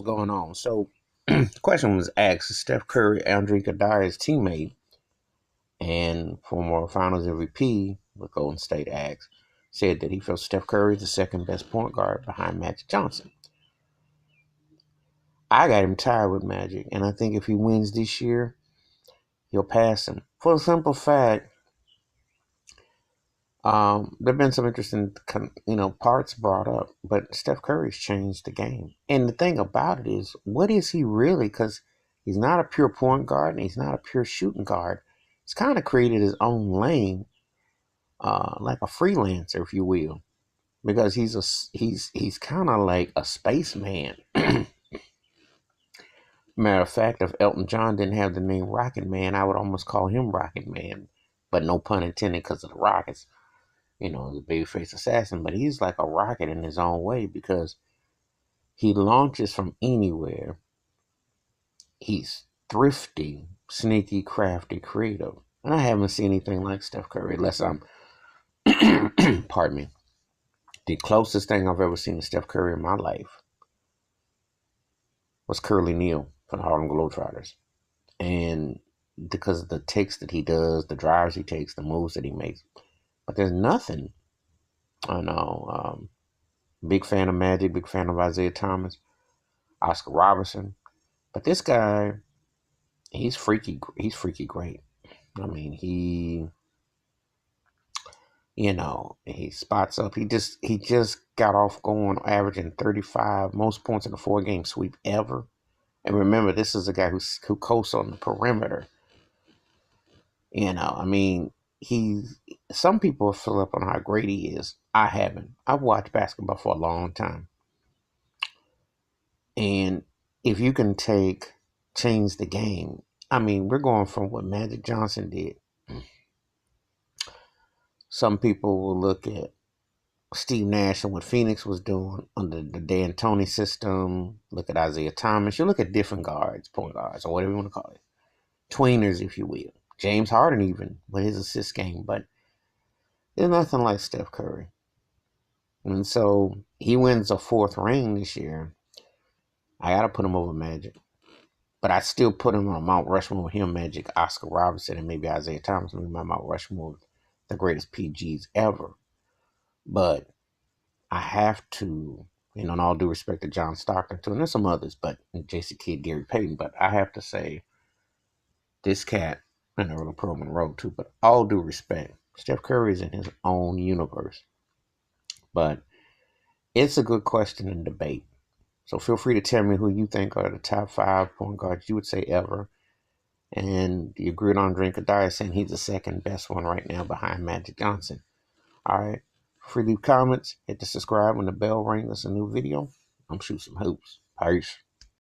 going on. So the question was asked: Steph Curry, Andre Iguodala's teammate and former Finals MVP with Golden State asked, said that he feels Steph Curry is the second best point guard behind Magic Johnson. I got him tied with Magic, and I think if he wins this year, he'll pass him. For the simple fact, there've been some interesting, parts brought up, but Steph Curry's changed the game. And the thing about it is, what is he really? Because he's not a pure point guard, and he's not a pure shooting guard. He's kind of created his own lane, like a freelancer, if you will, because he's kind of like a spaceman. Matter of fact, if Elton John didn't have the name Rocket Man, I would almost call him Rocket Man, but no pun intended because of the Rockets. The babyface assassin, but he's like a rocket in his own way because he launches from anywhere. He's thrifty, sneaky, crafty, creative. And I haven't seen anything like Steph Curry unless I'm, pardon me, the closest thing I've ever seen to Steph Curry in my life was Curly Neal for the Harlem Globetrotters. And because of the takes that he does, the drives he takes, the moves that he makes. But there's nothing, I know, big fan of Magic, big fan of Isaiah Thomas, Oscar Robertson. But this guy, he's freaky. He's freaky great. I mean, he spots up. He just got off going, averaging 35, most points in a 4-game sweep ever. And remember, this is a guy who coasts on the perimeter. I mean, some people fill up on how great he is. I haven't. I've watched basketball for a long time. And if you can change the game, I mean, we're going from what Magic Johnson did. Some people will look at Steve Nash and what Phoenix was doing under the D'Antoni system. Look at Isaiah Thomas. You look at different guards, point guards, or whatever you want to call it. Tweeners, if you will. James Harden even with his assist game. But there's nothing like Steph Curry. And so he wins a 4th ring this year. I got to put him over Magic. But I still put him on Mount Rushmore with him, Magic, Oscar Robertson, and maybe Isaiah Thomas. Maybe my Mount Rushmore, the greatest PGs ever. But I have to, in all due respect to John Stockton, too, and there's some others, but Jason Kidd, Gary Payton, but I have to say, this cat, and Earl Pearl Monroe, too, but all due respect, Steph Curry is in his own universe. But it's a good question and debate. So feel free to tell me who you think are the top 5 point guards you would say ever. And you agreed on Andre Iguodala saying he's the second best one right now behind Magic Johnson. All right. Free leave comments. Hit the subscribe when the bell rings. That's a new video. I'm shooting some hoops. Peace.